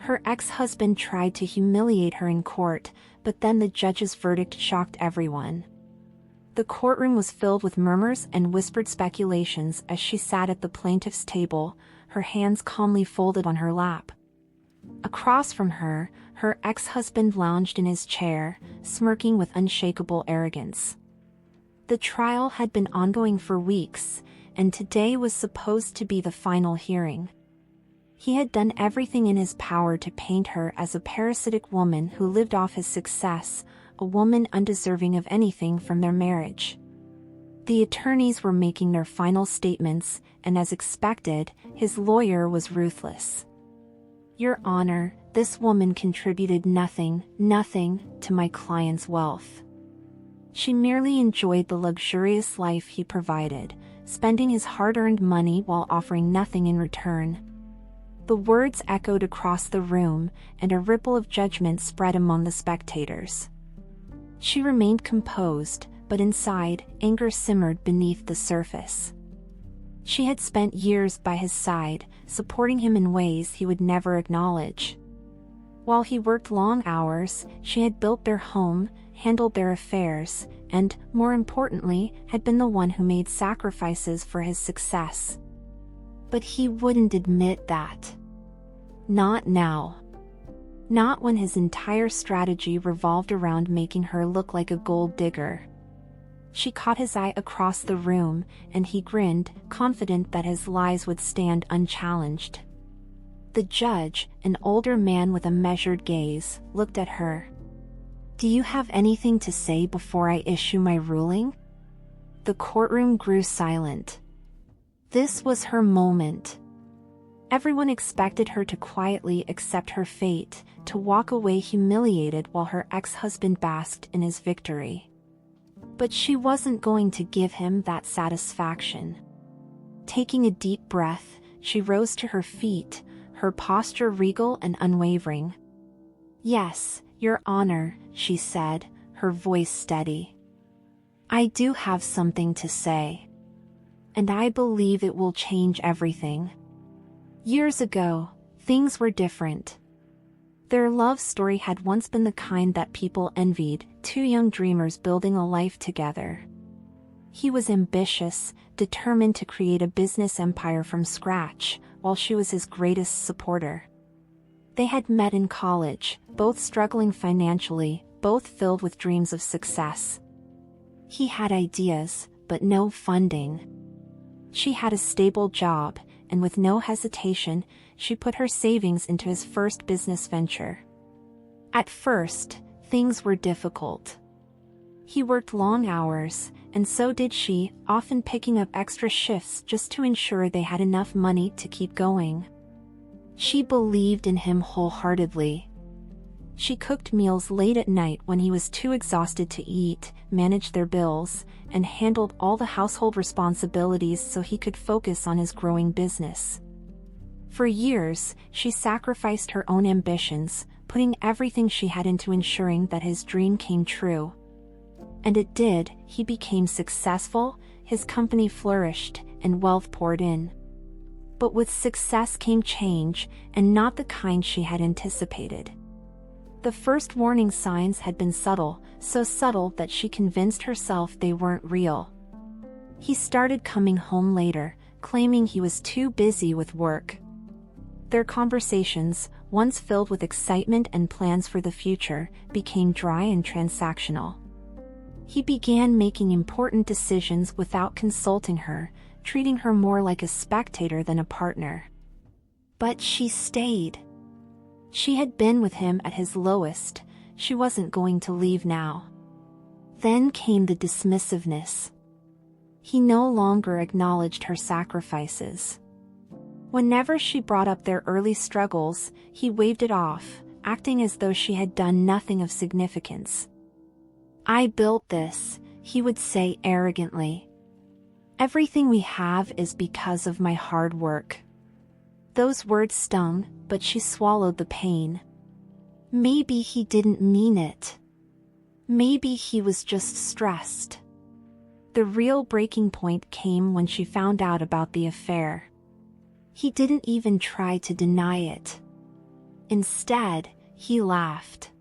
Her ex-husband tried to humiliate her in court, but then the judge's verdict shocked everyone. The courtroom was filled with murmurs and whispered speculations as she sat at the plaintiff's table, her hands calmly folded on her lap. Across from her, her ex-husband lounged in his chair, smirking with unshakable arrogance. The trial had been ongoing for weeks, and today was supposed to be the final hearing. He had done everything in his power to paint her as a parasitic woman who lived off his success, a woman undeserving of anything from their marriage. The attorneys were making their final statements, and as expected, his lawyer was ruthless. "Your Honor, this woman contributed nothing to my client's wealth. She merely enjoyed the luxurious life he provided, spending his hard-earned money while offering nothing in return." The words echoed across the room, and a ripple of judgment spread among the spectators. She remained composed, but inside, anger simmered beneath the surface. She had spent years by his side, supporting him in ways he would never acknowledge. While he worked long hours, she had built their home, handled their affairs, and, more importantly, had been the one who made sacrifices for his success. But he wouldn't admit that. Not now. Not when his entire strategy revolved around making her look like a gold digger. She caught his eye across the room, and he grinned, confident that his lies would stand unchallenged. The judge, an older man with a measured gaze, looked at her. "Do you have anything to say before I issue my ruling?" The courtroom grew silent. This was her moment. Everyone expected her to quietly accept her fate, to walk away humiliated while her ex-husband basked in his victory. But she wasn't going to give him that satisfaction. Taking a deep breath, she rose to her feet, her posture regal and unwavering. "Yes, Your Honor," she said, her voice steady. "I do have something to say. And I believe it will change everything. Years ago, things were different. Their love story had once been the kind that people envied, two young dreamers building a life together. He was ambitious, determined to create a business empire from scratch, while she was his greatest supporter. They had met in college, both struggling financially, both filled with dreams of success. He had ideas, but no funding. She had a stable job, and with no hesitation, she put her savings into his first business venture. At first, things were difficult. He worked long hours, and so did she, often picking up extra shifts just to ensure they had enough money to keep going. She believed in him wholeheartedly. She cooked meals late at night when he was too exhausted to eat, managed their bills, and handled all the household responsibilities so he could focus on his growing business. For years, she sacrificed her own ambitions, putting everything she had into ensuring that his dream came true. And it did. He became successful, his company flourished, and wealth poured in. But with success came change, and not the kind she had anticipated. The first warning signs had been subtle, so subtle that she convinced herself they weren't real. He started coming home later, claiming he was too busy with work. Their conversations, once filled with excitement and plans for the future, became dry and transactional. He began making important decisions without consulting her, treating her more like a spectator than a partner. But she stayed. She had been with him at his lowest. She wasn't going to leave now. Then came the dismissiveness. He no longer acknowledged her sacrifices. Whenever she brought up their early struggles, he waved it off, acting as though she had done nothing of significance. "I built this," he would say arrogantly. "Everything we have is because of my hard work." Those words stung, but she swallowed the pain. Maybe he didn't mean it. Maybe he was just stressed. The real breaking point came when she found out about the affair. He didn't even try to deny it. Instead, he laughed.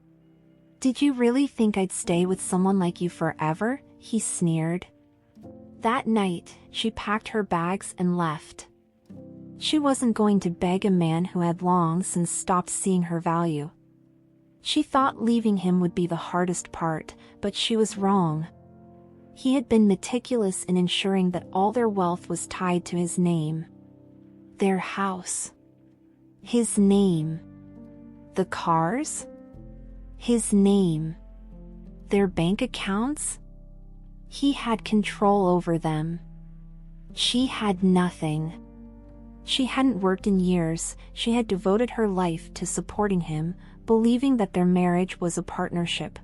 "Did you really think I'd stay with someone like you forever?" he sneered. That night, she packed her bags and left. She wasn't going to beg a man who had long since stopped seeing her value. She thought leaving him would be the hardest part, but she was wrong. He had been meticulous in ensuring that all their wealth was tied to his name. Their house. His name. The cars? His name. Their bank accounts? He had control over them. She had nothing. She hadn't worked in years. She had devoted her life to supporting him, believing that their marriage was a partnership.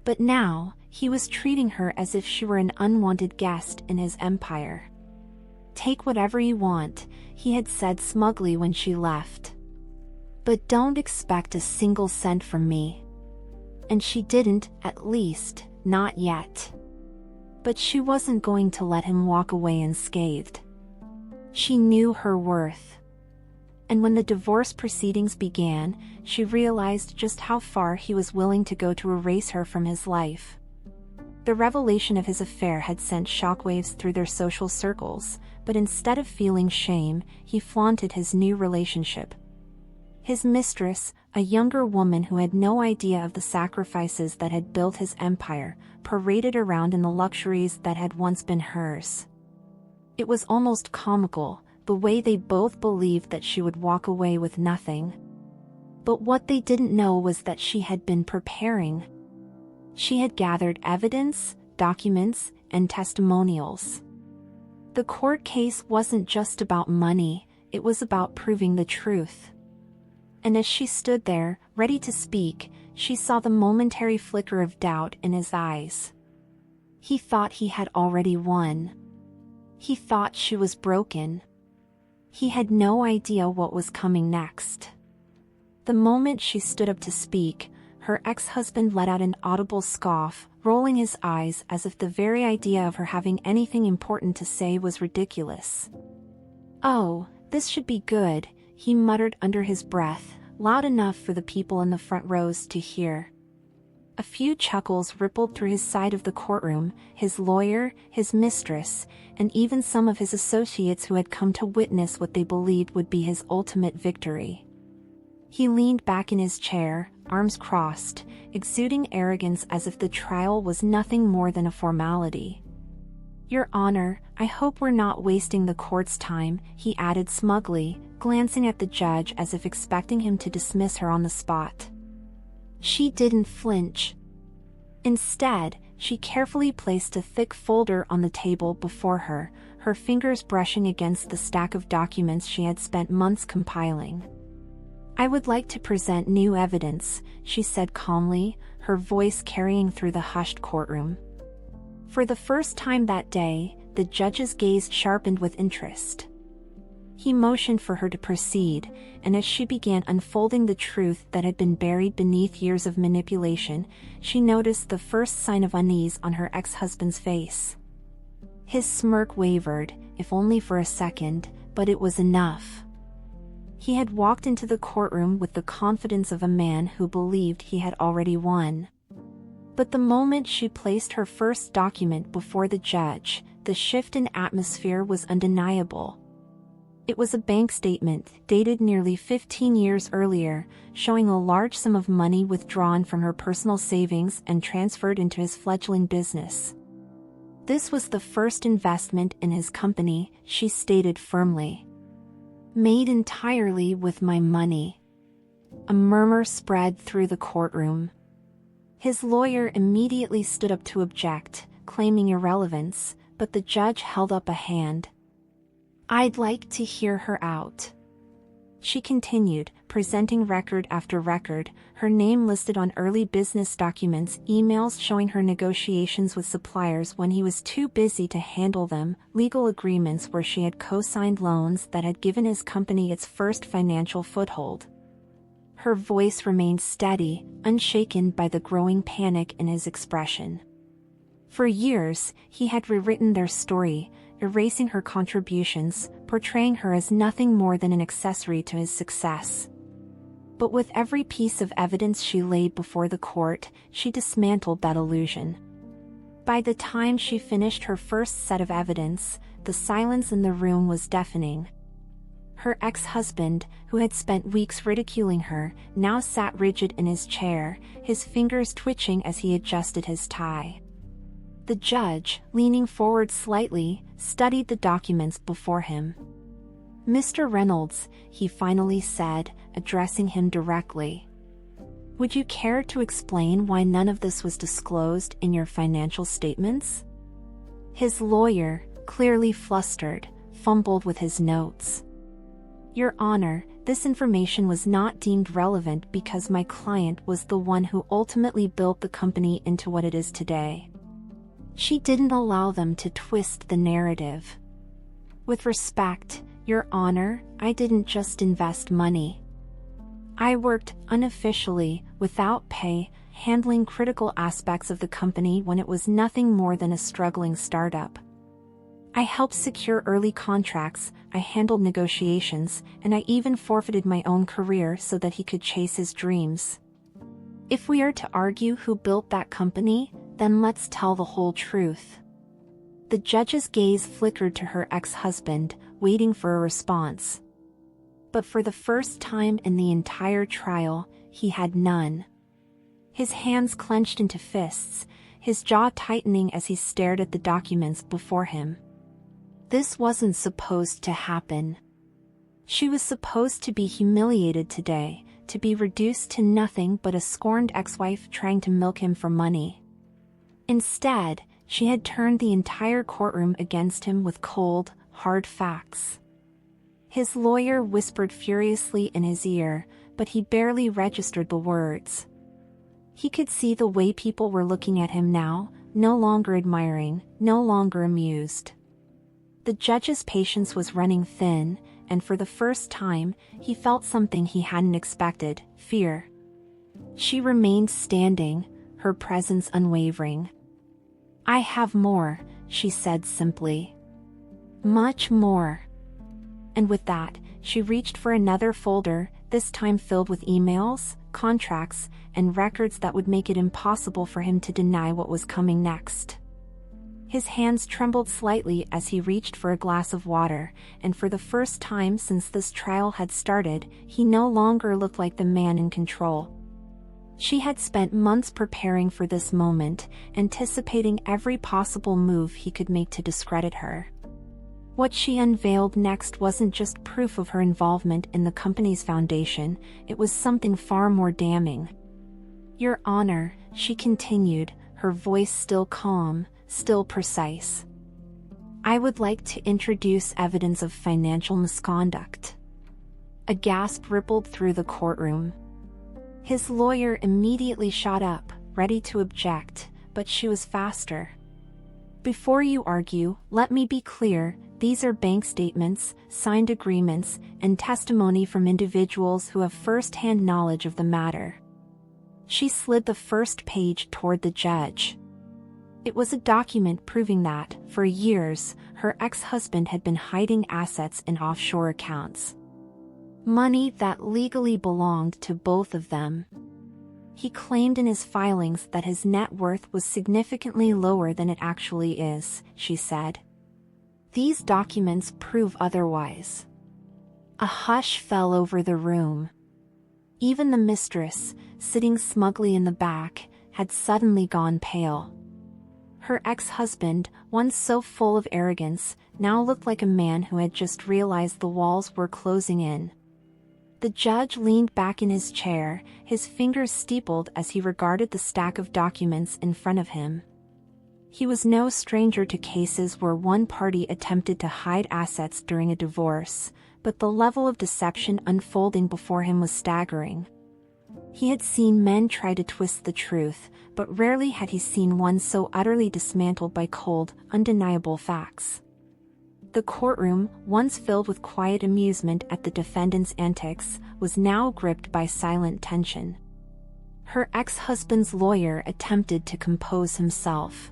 But now, he was treating her as if she were an unwanted guest in his empire. "Take whatever you want," he had said smugly when she left. "But don't expect a single cent from me." And she didn't, at least, not yet. But she wasn't going to let him walk away unscathed. She knew her worth. And when the divorce proceedings began, she realized just how far he was willing to go to erase her from his life. The revelation of his affair had sent shockwaves through their social circles, but instead of feeling shame, he flaunted his new relationship. His mistress, a younger woman who had no idea of the sacrifices that had built his empire, paraded around in the luxuries that had once been hers. It was almost comical, the way they both believed that she would walk away with nothing. But what they didn't know was that she had been preparing. She had gathered evidence, documents, and testimonials. The court case wasn't just about money, it was about proving the truth. And as she stood there, ready to speak, she saw the momentary flicker of doubt in his eyes. He thought he had already won. He thought she was broken. He had no idea what was coming next. The moment she stood up to speak, her ex-husband let out an audible scoff, rolling his eyes as if the very idea of her having anything important to say was ridiculous. "Oh, this should be good," he muttered under his breath, loud enough for the people in the front rows to hear. A few chuckles rippled through his side of the courtroom, his lawyer, his mistress, and even some of his associates who had come to witness what they believed would be his ultimate victory. He leaned back in his chair, arms crossed, exuding arrogance as if the trial was nothing more than a formality. "Your Honor, I hope we're not wasting the court's time," he added smugly, glancing at the judge as if expecting him to dismiss her on the spot. She didn't flinch. Instead, she carefully placed a thick folder on the table before her, her fingers brushing against the stack of documents she had spent months compiling. "I would like to present new evidence," she said calmly, her voice carrying through the hushed courtroom. For the first time that day, the judge's gaze sharpened with interest. He motioned for her to proceed, and as she began unfolding the truth that had been buried beneath years of manipulation, she noticed the first sign of unease on her ex-husband's face. His smirk wavered, if only for a second, but it was enough. He had walked into the courtroom with the confidence of a man who believed he had already won. But the moment she placed her first document before the judge, the shift in atmosphere was undeniable. It was a bank statement, dated nearly 15 years earlier, showing a large sum of money withdrawn from her personal savings and transferred into his fledgling business. This was the first investment in his company, she stated firmly. "Made entirely with my money." A murmur spread through the courtroom. His lawyer immediately stood up to object, claiming irrelevance, but the judge held up a hand. "I'd like to hear her out," she continued, presenting record after record, her name listed on early business documents, emails showing her negotiations with suppliers when he was too busy to handle them, legal agreements where she had co-signed loans that had given his company its first financial foothold. Her voice remained steady, unshaken by the growing panic in his expression. For years, he had rewritten their story, erasing her contributions, portraying her as nothing more than an accessory to his success. But with every piece of evidence she laid before the court, she dismantled that illusion. By the time she finished her first set of evidence, the silence in the room was deafening. Her ex-husband, who had spent weeks ridiculing her, now sat rigid in his chair, his fingers twitching as he adjusted his tie. The judge, leaning forward slightly, studied the documents before him. "Mr. Reynolds," he finally said, addressing him directly. "Would you care to explain why none of this was disclosed in your financial statements?" His lawyer, clearly flustered, fumbled with his notes. "Your Honor, this information was not deemed relevant because my client was the one who ultimately built the company into what it is today. She didn't allow them to twist the narrative. With respect, Your Honor, I didn't just invest money. I worked unofficially, without pay, handling critical aspects of the company when it was nothing more than a struggling startup. I helped secure early contracts, I handled negotiations, and I even forfeited my own career so that he could chase his dreams. If we are to argue who built that company, then let's tell the whole truth." The judge's gaze flickered to her ex-husband, waiting for a response. But for the first time in the entire trial, he had none. His hands clenched into fists, his jaw tightening as he stared at the documents before him. This wasn't supposed to happen. She was supposed to be humiliated today, to be reduced to nothing but a scorned ex-wife trying to milk him for money. Instead, she had turned the entire courtroom against him with cold, hard facts. His lawyer whispered furiously in his ear, but he barely registered the words. He could see the way people were looking at him now, no longer admiring, no longer amused. The judge's patience was running thin, and for the first time, he felt something he hadn't expected: fear. She remained standing, her presence unwavering. "I have more," she said simply. "Much more." And with that, she reached for another folder, this time filled with emails, contracts, and records that would make it impossible for him to deny what was coming next. His hands trembled slightly as he reached for a glass of water, and for the first time since this trial had started, he no longer looked like the man in control. She had spent months preparing for this moment, anticipating every possible move he could make to discredit her. What she unveiled next wasn't just proof of her involvement in the company's foundation, it was something far more damning. "Your Honor," she continued, her voice still calm, still precise. "I would like to introduce evidence of financial misconduct." A gasp rippled through the courtroom. His lawyer immediately shot up, ready to object, but she was faster. "Before you argue, let me be clear, these are bank statements, signed agreements, and testimony from individuals who have first-hand knowledge of the matter." She slid the first page toward the judge. It was a document proving that, for years, her ex-husband had been hiding assets in offshore accounts. Money that legally belonged to both of them. He claimed in his filings that his net worth was significantly lower than it actually is, she said. "These documents prove otherwise." A hush fell over the room. Even the mistress, sitting smugly in the back, had suddenly gone pale. Her ex-husband, once so full of arrogance, now looked like a man who had just realized the walls were closing in. The judge leaned back in his chair, his fingers steepled as he regarded the stack of documents in front of him. He was no stranger to cases where one party attempted to hide assets during a divorce, but the level of deception unfolding before him was staggering. He had seen men try to twist the truth, but rarely had he seen one so utterly dismantled by cold, undeniable facts. The courtroom, once filled with quiet amusement at the defendant's antics, was now gripped by silent tension. Her ex-husband's lawyer attempted to compose himself.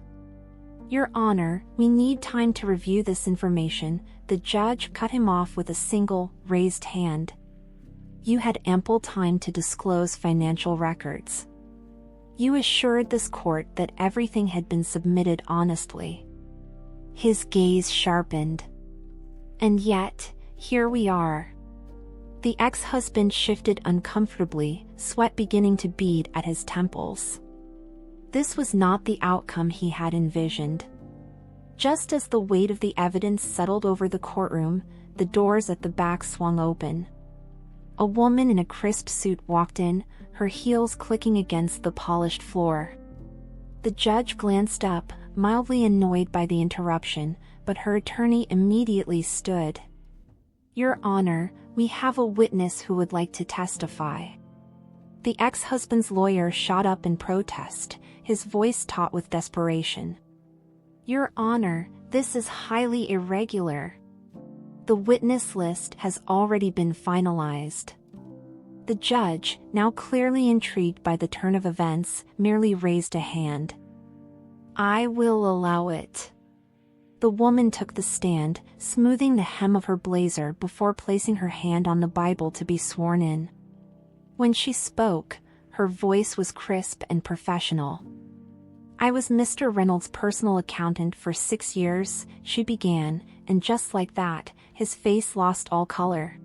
"Your Honor, we need time to review this information," the judge cut him off with a single, raised hand. You had ample time to disclose financial records. You assured this court that everything had been submitted honestly. His gaze sharpened. And yet, here we are. The ex-husband shifted uncomfortably, sweat beginning to bead at his temples. This was not the outcome he had envisioned. Just as the weight of the evidence settled over the courtroom, the doors at the back swung open. A woman in a crisp suit walked in, her heels clicking against the polished floor. The judge glanced up, mildly annoyed by the interruption, but her attorney immediately stood. "Your Honor, we have a witness who would like to testify." The ex-husband's lawyer shot up in protest, his voice taut with desperation. "Your Honor, this is highly irregular. The witness list has already been finalized." The judge, now clearly intrigued by the turn of events, merely raised a hand. "I will allow it." The woman took the stand, smoothing the hem of her blazer before placing her hand on the Bible to be sworn in. When she spoke, her voice was crisp and professional. "I was Mr. Reynolds' personal accountant for 6 years," she began, and just like that, his face lost all color.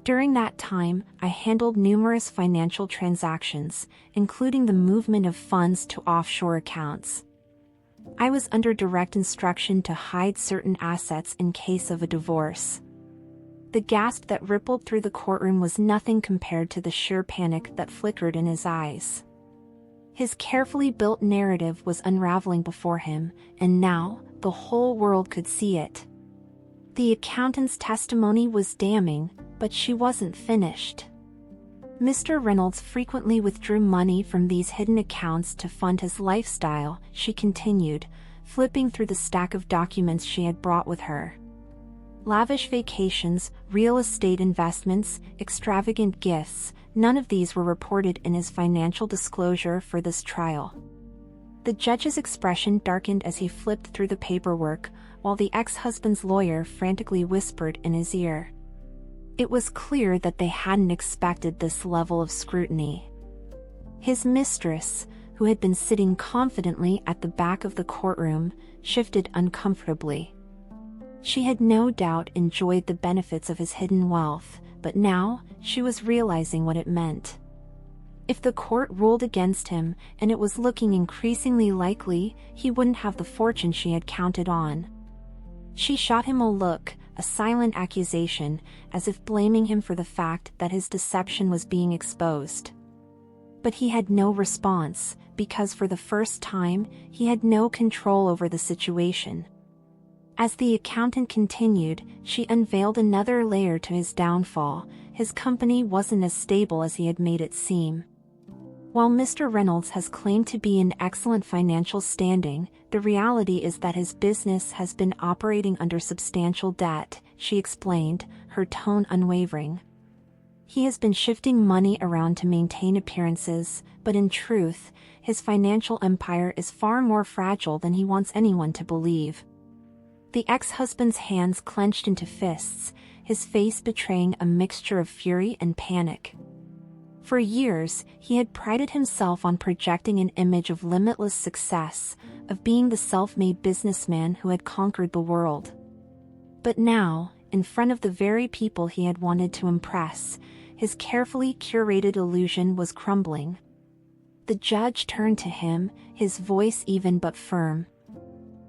"During that time, I handled numerous financial transactions, including the movement of funds to offshore accounts. I was under direct instruction to hide certain assets in case of a divorce." The gasp that rippled through the courtroom was nothing compared to the sheer panic that flickered in his eyes. His carefully built narrative was unraveling before him, and now, the whole world could see it. The accountant's testimony was damning, but she wasn't finished. "Mr. Reynolds frequently withdrew money from these hidden accounts to fund his lifestyle," she continued, flipping through the stack of documents she had brought with her. "Lavish vacations, real estate investments, extravagant gifts, none of these were reported in his financial disclosure for this trial." The judge's expression darkened as he flipped through the paperwork, while the ex-husband's lawyer frantically whispered in his ear. It was clear that they hadn't expected this level of scrutiny. His mistress, who had been sitting confidently at the back of the courtroom, shifted uncomfortably. She had no doubt enjoyed the benefits of his hidden wealth, but now, she was realizing what it meant. If the court ruled against him, and it was looking increasingly likely, he wouldn't have the fortune she had counted on. She shot him a look, a silent accusation, as if blaming him for the fact that his deception was being exposed. But he had no response, because for the first time, he had no control over the situation. As the accountant continued, she unveiled another layer to his downfall. His company wasn't as stable as he had made it seem. While Mr. Reynolds has claimed to be in excellent financial standing, the reality is that his business has been operating under substantial debt, she explained, her tone unwavering. He has been shifting money around to maintain appearances, but in truth, his financial empire is far more fragile than he wants anyone to believe. The ex-husband's hands clenched into fists, his face betraying a mixture of fury and panic. For years, he had prided himself on projecting an image of limitless success, of being the self-made businessman who had conquered the world. But now, in front of the very people he had wanted to impress, his carefully curated illusion was crumbling. The judge turned to him, his voice even but firm.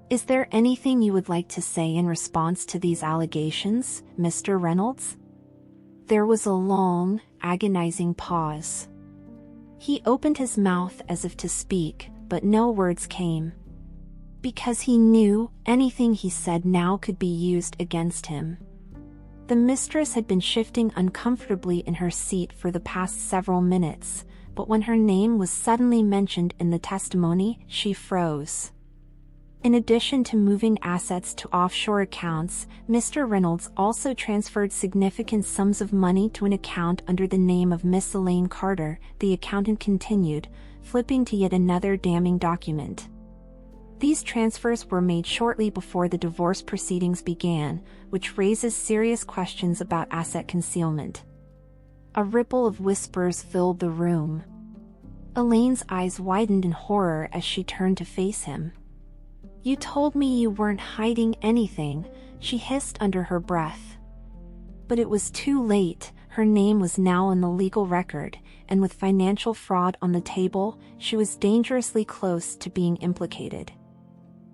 "Is there anything you would like to say in response to these allegations, Mr. Reynolds?" There was a long, agonizing pause. He opened his mouth as if to speak, but no words came. Because he knew anything he said now could be used against him. The mistress had been shifting uncomfortably in her seat for the past several minutes, but when her name was suddenly mentioned in the testimony, she froze. In addition to moving assets to offshore accounts, Mr. Reynolds also transferred significant sums of money to an account under the name of Miss Elaine Carter, the accountant continued, flipping to yet another damning document. These transfers were made shortly before the divorce proceedings began, which raises serious questions about asset concealment. A ripple of whispers filled the room. Elaine's eyes widened in horror as she turned to face him. "You told me you weren't hiding anything," she hissed under her breath. But it was too late. Her name was now in the legal record, and with financial fraud on the table, she was dangerously close to being implicated.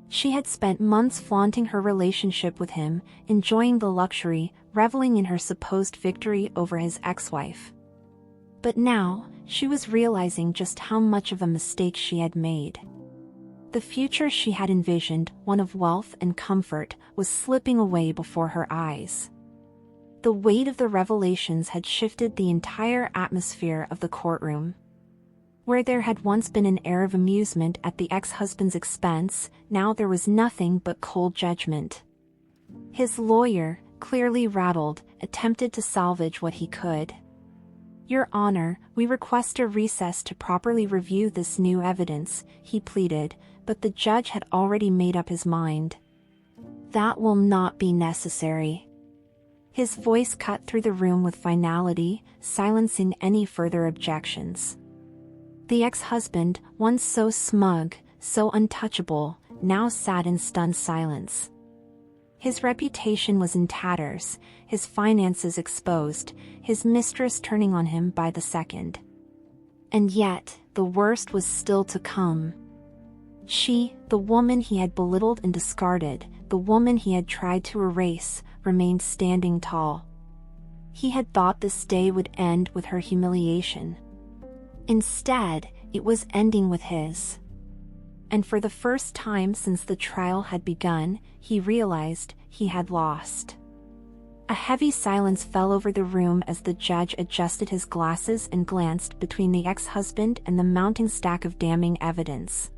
She had spent months flaunting her relationship with him, enjoying the luxury, reveling in her supposed victory over his ex-wife. But now, she was realizing just how much of a mistake she had made. The future she had envisioned, one of wealth and comfort, was slipping away before her eyes. The weight of the revelations had shifted the entire atmosphere of the courtroom. Where there had once been an air of amusement at the ex-husband's expense, now there was nothing but cold judgment. His lawyer, clearly rattled, attempted to salvage what he could. "Your Honor, we request a recess to properly review this new evidence," he pleaded, but the judge had already made up his mind. "That will not be necessary." His voice cut through the room with finality, silencing any further objections. The ex-husband, once so smug, so untouchable, now sat in stunned silence. His reputation was in tatters, his finances exposed, his mistress turning on him by the second. And yet, the worst was still to come. She, the woman he had belittled and discarded, the woman he had tried to erase, remained standing tall. He had thought this day would end with her humiliation. Instead, it was ending with his. And for the first time since the trial had begun, he realized he had lost. A heavy silence fell over the room as the judge adjusted his glasses and glanced between the ex-husband and the mounting stack of damning evidence.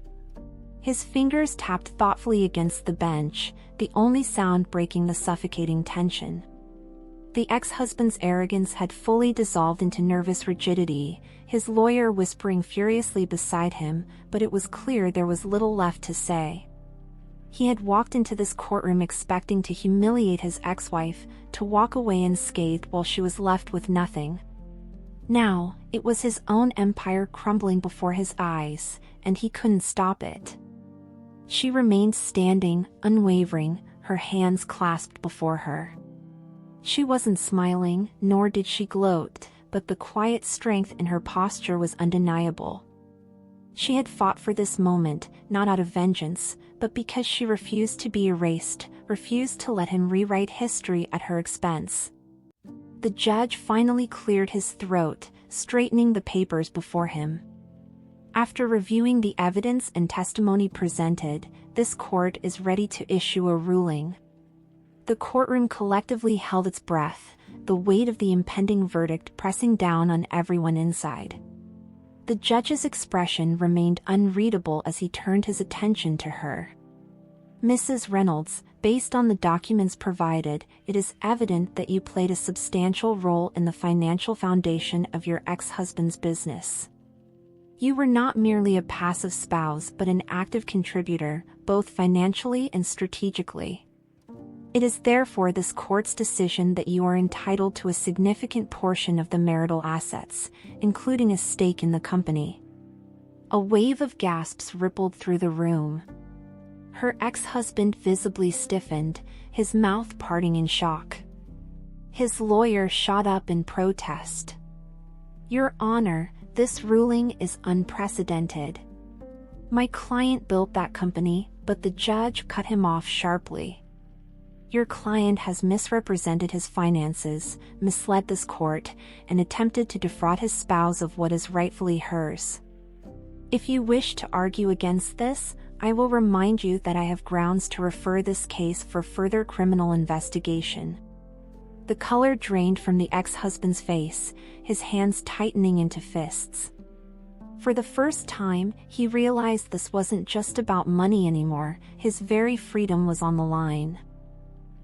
His fingers tapped thoughtfully against the bench, the only sound breaking the suffocating tension. The ex-husband's arrogance had fully dissolved into nervous rigidity, his lawyer whispering furiously beside him, but it was clear there was little left to say. He had walked into this courtroom expecting to humiliate his ex-wife, to walk away unscathed while she was left with nothing. Now, it was his own empire crumbling before his eyes, and he couldn't stop it. She remained standing, unwavering, her hands clasped before her. She wasn't smiling, nor did she gloat, but the quiet strength in her posture was undeniable. She had fought for this moment, not out of vengeance, but because she refused to be erased, refused to let him rewrite history at her expense. The judge finally cleared his throat, straightening the papers before him. After reviewing the evidence and testimony presented, this court is ready to issue a ruling. The courtroom collectively held its breath, the weight of the impending verdict pressing down on everyone inside. The judge's expression remained unreadable as he turned his attention to her. "Mrs. Reynolds, based on the documents provided, it is evident that you played a substantial role in the financial foundation of your ex-husband's business. You were not merely a passive spouse but an active contributor, both financially and strategically. It is therefore this court's decision that you are entitled to a significant portion of the marital assets, including a stake in the company." A wave of gasps rippled through the room. Her ex-husband visibly stiffened, his mouth parting in shock. His lawyer shot up in protest. "Your Honor, this ruling is unprecedented. My client built that company," but the judge cut him off sharply. "Your client has misrepresented his finances, misled this court, and attempted to defraud his spouse of what is rightfully hers. If you wish to argue against this, I will remind you that I have grounds to refer this case for further criminal investigation." The color drained from the ex-husband's face, his hands tightening into fists. For the first time, he realized this wasn't just about money anymore, his very freedom was on the line.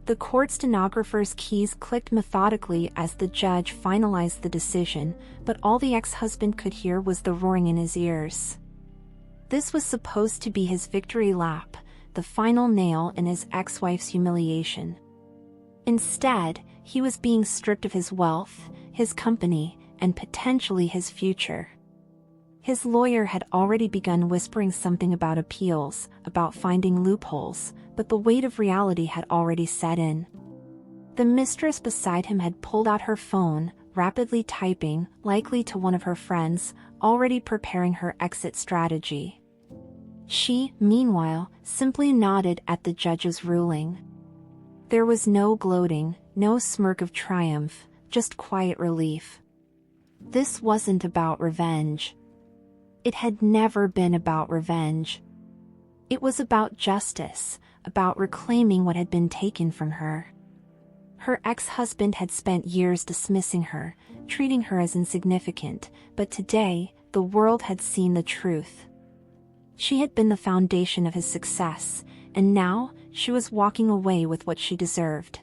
The court stenographer's keys clicked methodically as the judge finalized the decision, but all the ex-husband could hear was the roaring in his ears. This was supposed to be his victory lap, the final nail in his ex-wife's humiliation. Instead, he was being stripped of his wealth, his company, and potentially his future. His lawyer had already begun whispering something about appeals, about finding loopholes, but the weight of reality had already set in. The mistress beside him had pulled out her phone, rapidly typing, likely to one of her friends, already preparing her exit strategy. She, meanwhile, simply nodded at the judge's ruling. There was no gloating, no smirk of triumph, just quiet relief. This wasn't about revenge. It had never been about revenge. It was about justice, about reclaiming what had been taken from her. Her ex-husband had spent years dismissing her, treating her as insignificant, but today, the world had seen the truth. She had been the foundation of his success, and now, she was walking away with what she deserved.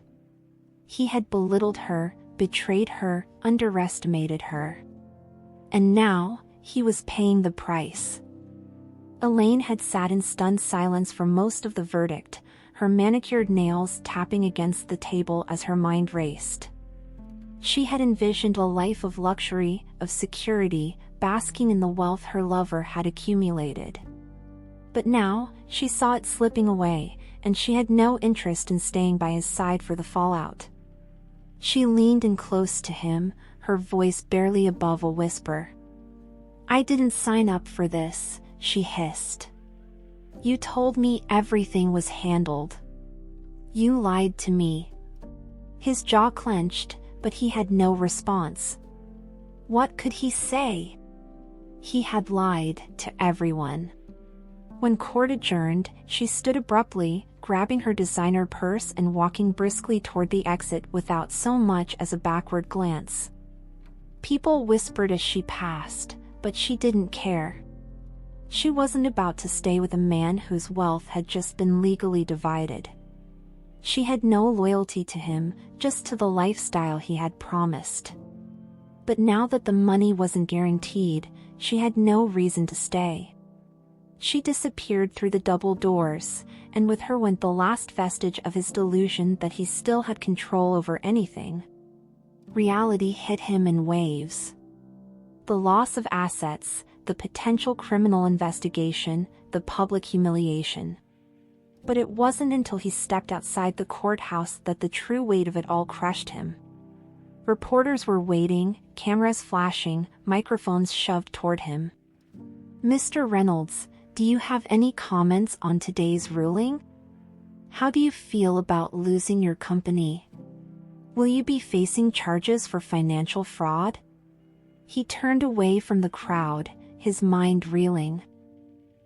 He had belittled her, betrayed her, underestimated her. And now, he was paying the price. Elaine had sat in stunned silence for most of the verdict, her manicured nails tapping against the table as her mind raced. She had envisioned a life of luxury, of security, basking in the wealth her lover had accumulated. But now, she saw it slipping away, and she had no interest in staying by his side for the fallout. She leaned in close to him, her voice barely above a whisper. "I didn't sign up for this," she hissed. "You told me everything was handled. You lied to me." His jaw clenched, but he had no response. What could he say? He had lied to everyone. When court adjourned, she stood abruptly, grabbing her designer purse and walking briskly toward the exit without so much as a backward glance. People whispered as she passed, but she didn't care. She wasn't about to stay with a man whose wealth had just been legally divided. She had no loyalty to him, just to the lifestyle he had promised. But now that the money wasn't guaranteed, she had no reason to stay. She disappeared through the double doors, and with her went the last vestige of his delusion that he still had control over anything. Reality hit him in waves. The loss of assets, the potential criminal investigation, the public humiliation. But it wasn't until he stepped outside the courthouse that the true weight of it all crushed him. Reporters were waiting, cameras flashing, microphones shoved toward him. "Mr. Reynolds, do you have any comments on today's ruling? How do you feel about losing your company? Will you be facing charges for financial fraud?" He turned away from the crowd, his mind reeling.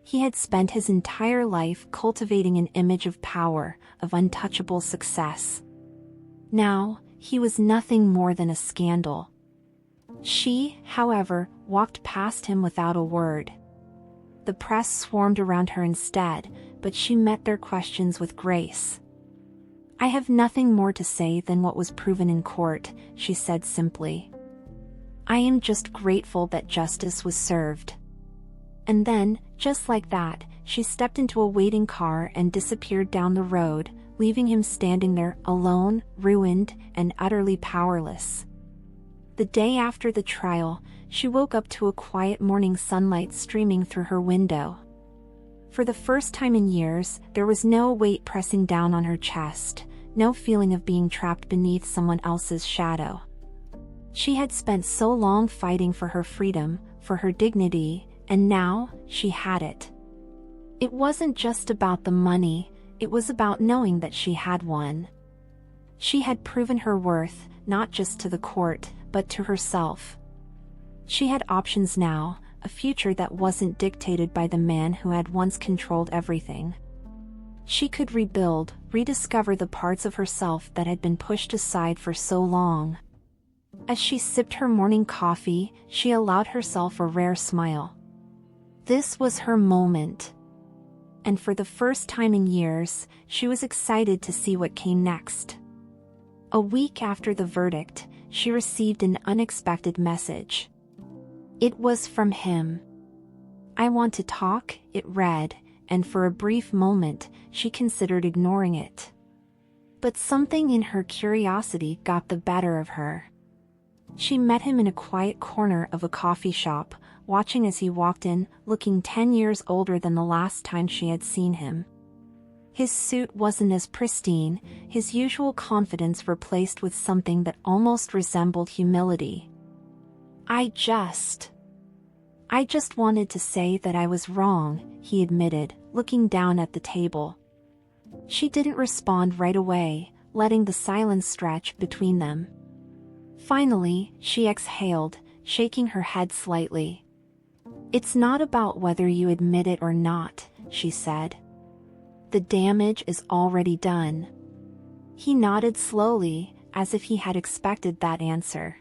He had spent his entire life cultivating an image of power, of untouchable success. Now, he was nothing more than a scandal. She, however, walked past him without a word. The press swarmed around her instead, but she met their questions with grace. "I have nothing more to say than what was proven in court," she said simply. "I am just grateful that justice was served." And then, just like that, she stepped into a waiting car and disappeared down the road, leaving him standing there, alone, ruined, and utterly powerless. The day after the trial, she woke up to a quiet morning sunlight streaming through her window. For the first time in years, there was no weight pressing down on her chest, no feeling of being trapped beneath someone else's shadow. She had spent so long fighting for her freedom, for her dignity, and now, she had it. It wasn't just about the money, it was about knowing that she had one. She had proven her worth, not just to the court, but to herself. She had options now, a future that wasn't dictated by the man who had once controlled everything. She could rebuild, rediscover the parts of herself that had been pushed aside for so long. As she sipped her morning coffee, she allowed herself a rare smile. This was her moment. And for the first time in years, she was excited to see what came next. A week after the verdict, she received an unexpected message. It was from him. "I want to talk," it read, and for a brief moment, she considered ignoring it. But something in her curiosity got the better of her. She met him in a quiet corner of a coffee shop, watching as he walked in, looking 10 years older than the last time she had seen him. His suit wasn't as pristine, his usual confidence replaced with something that almost resembled humility. I just wanted to say that I was wrong," he admitted, looking down at the table. She didn't respond right away, letting the silence stretch between them. Finally, she exhaled, shaking her head slightly. "It's not about whether you admit it or not," she said. "The damage is already done." He nodded slowly, as if he had expected that answer.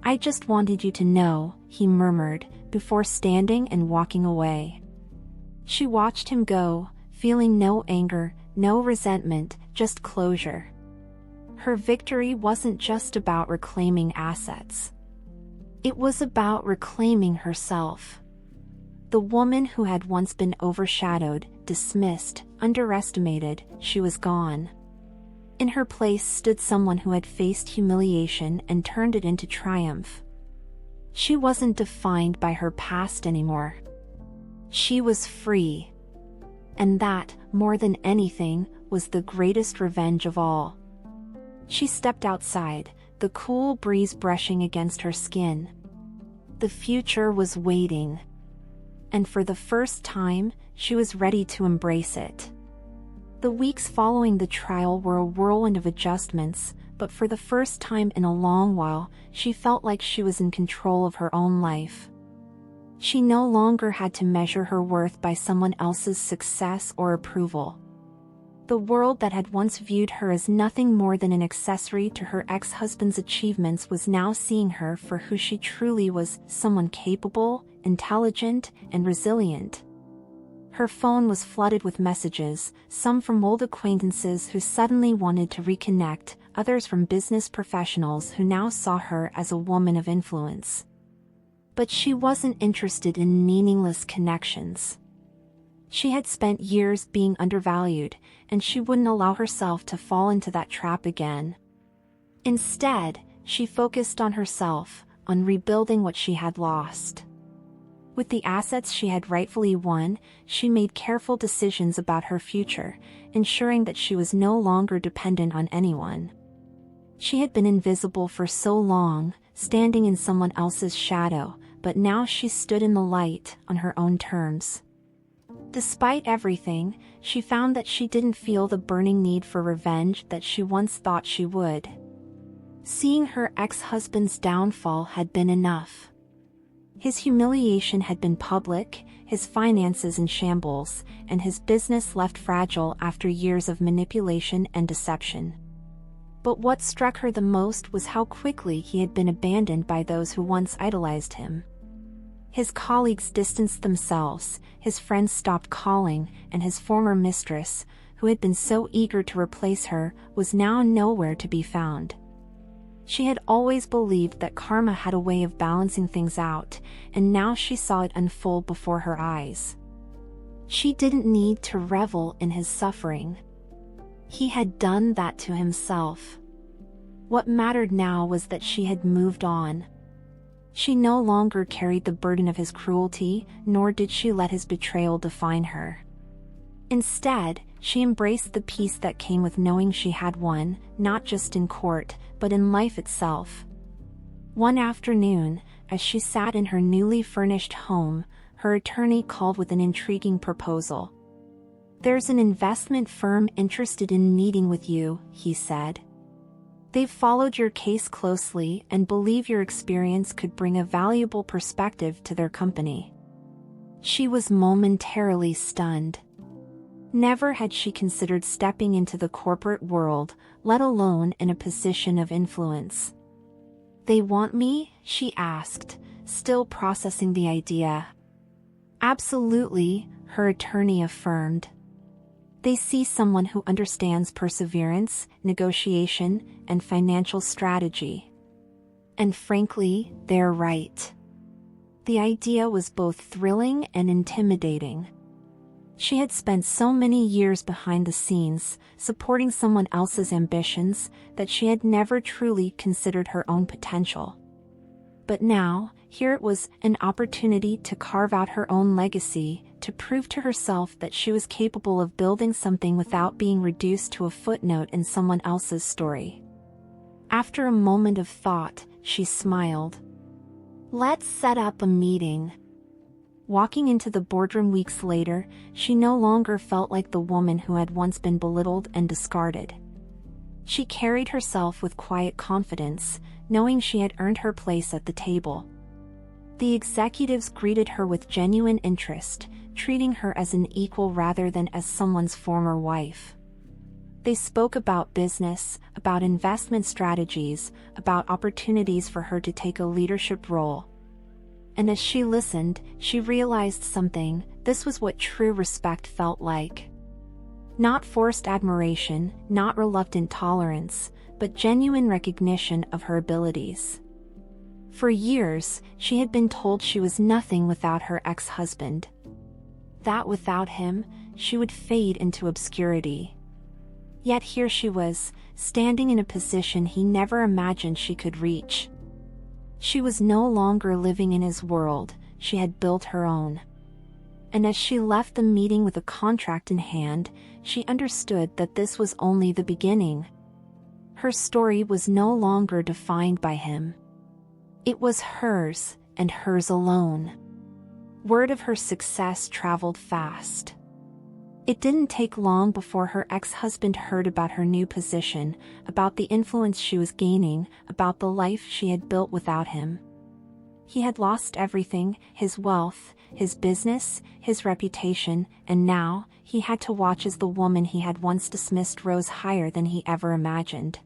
"I just wanted you to know," he murmured, before standing and walking away. She watched him go, feeling no anger, no resentment, just closure. Her victory wasn't just about reclaiming assets. It was about reclaiming herself. The woman who had once been overshadowed, dismissed, underestimated, she was gone. In her place stood someone who had faced humiliation and turned it into triumph. She wasn't defined by her past anymore. She was free. And that, more than anything, was the greatest revenge of all. She stepped outside, the cool breeze brushing against her skin. The future was waiting. And for the first time, she was ready to embrace it. The weeks following the trial were a whirlwind of adjustments, but for the first time in a long while, she felt like she was in control of her own life. She no longer had to measure her worth by someone else's success or approval. The world that had once viewed her as nothing more than an accessory to her ex-husband's achievements was now seeing her for who she truly was, someone capable, intelligent, and resilient. Her phone was flooded with messages, some from old acquaintances who suddenly wanted to reconnect, others from business professionals who now saw her as a woman of influence. But she wasn't interested in meaningless connections. She had spent years being undervalued, and she wouldn't allow herself to fall into that trap again. Instead, she focused on herself, on rebuilding what she had lost. With the assets she had rightfully won, she made careful decisions about her future, ensuring that she was no longer dependent on anyone. She had been invisible for so long, standing in someone else's shadow, but now she stood in the light, on her own terms. Despite everything, she found that she didn't feel the burning need for revenge that she once thought she would. Seeing her ex-husband's downfall had been enough. His humiliation had been public, his finances in shambles, and his business left fragile after years of manipulation and deception. But what struck her the most was how quickly he had been abandoned by those who once idolized him. His colleagues distanced themselves, his friends stopped calling, and his former mistress, who had been so eager to replace her, was now nowhere to be found. She had always believed that karma had a way of balancing things out, and now she saw it unfold before her eyes. She didn't need to revel in his suffering. He had done that to himself. What mattered now was that she had moved on. She no longer carried the burden of his cruelty, nor did she let his betrayal define her. Instead, she embraced the peace that came with knowing she had won, not just in court, but in life itself. One afternoon, as she sat in her newly furnished home, her attorney called with an intriguing proposal. "There's an investment firm interested in meeting with you," he said. "They've followed your case closely and believe your experience could bring a valuable perspective to their company." She was momentarily stunned. Never had she considered stepping into the corporate world, let alone in a position of influence. "They want me?" she asked, still processing the idea. "Absolutely," her attorney affirmed. "They see someone who understands perseverance, negotiation, and financial strategy." And frankly, they're right. The idea was both thrilling and intimidating. She had spent so many years behind the scenes, supporting someone else's ambitions, that she had never truly considered her own potential. But now, here it was, an opportunity to carve out her own legacy, to prove to herself that she was capable of building something without being reduced to a footnote in someone else's story. After a moment of thought, she smiled. "Let's set up a meeting." Walking into the boardroom weeks later, she no longer felt like the woman who had once been belittled and discarded. She carried herself with quiet confidence, knowing she had earned her place at the table. The executives greeted her with genuine interest, treating her as an equal rather than as someone's former wife. They spoke about business, about investment strategies, about opportunities for her to take a leadership role. And as she listened, she realized something: this was what true respect felt like. Not forced admiration, not reluctant tolerance, but genuine recognition of her abilities. For years, she had been told she was nothing without her ex-husband. That without him, she would fade into obscurity. Yet here she was, standing in a position he never imagined she could reach. She was no longer living in his world, she had built her own. And as she left the meeting with a contract in hand, she understood that this was only the beginning. Her story was no longer defined by him. It was hers, and hers alone. Word of her success traveled fast. It didn't take long before her ex-husband heard about her new position, about the influence she was gaining, about the life she had built without him. He had lost everything: his wealth, his business, his reputation, and now, he had to watch as the woman he had once dismissed rose higher than he ever imagined.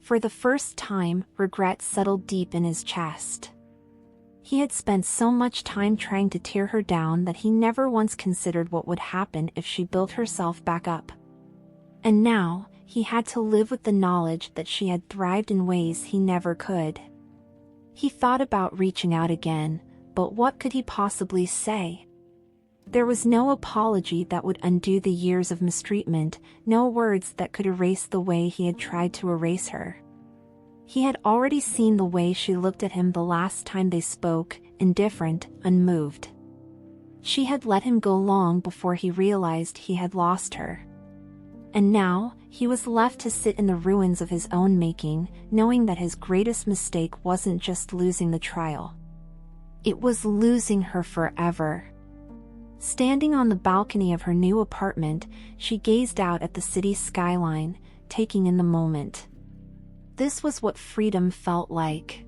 For the first time, regret settled deep in his chest. He had spent so much time trying to tear her down that he never once considered what would happen if she built herself back up. And now, he had to live with the knowledge that she had thrived in ways he never could. He thought about reaching out again, but what could he possibly say? There was no apology that would undo the years of mistreatment, no words that could erase the way he had tried to erase her. He had already seen the way she looked at him the last time they spoke, indifferent, unmoved. She had let him go long before he realized he had lost her. And now, he was left to sit in the ruins of his own making, knowing that his greatest mistake wasn't just losing the trial. It was losing her forever. Standing on the balcony of her new apartment, she gazed out at the city skyline, taking in the moment. This was what freedom felt like.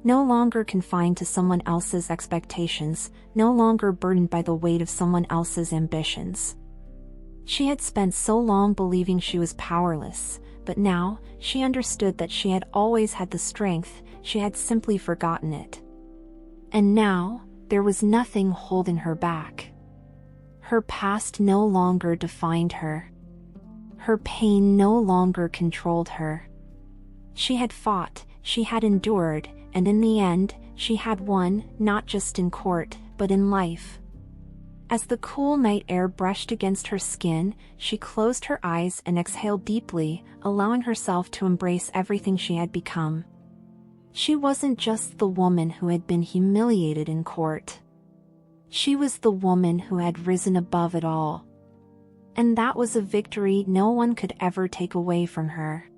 No longer confined to someone else's expectations, no longer burdened by the weight of someone else's ambitions. She had spent so long believing she was powerless, but now, she understood that she had always had the strength, she had simply forgotten it. And now, there was nothing holding her back. Her past no longer defined her. Her pain no longer controlled her. She had fought, she had endured, and in the end, she had won, not just in court, but in life. As the cool night air brushed against her skin, she closed her eyes and exhaled deeply, allowing herself to embrace everything she had become. She wasn't just the woman who had been humiliated in court. She was the woman who had risen above it all. And that was a victory no one could ever take away from her.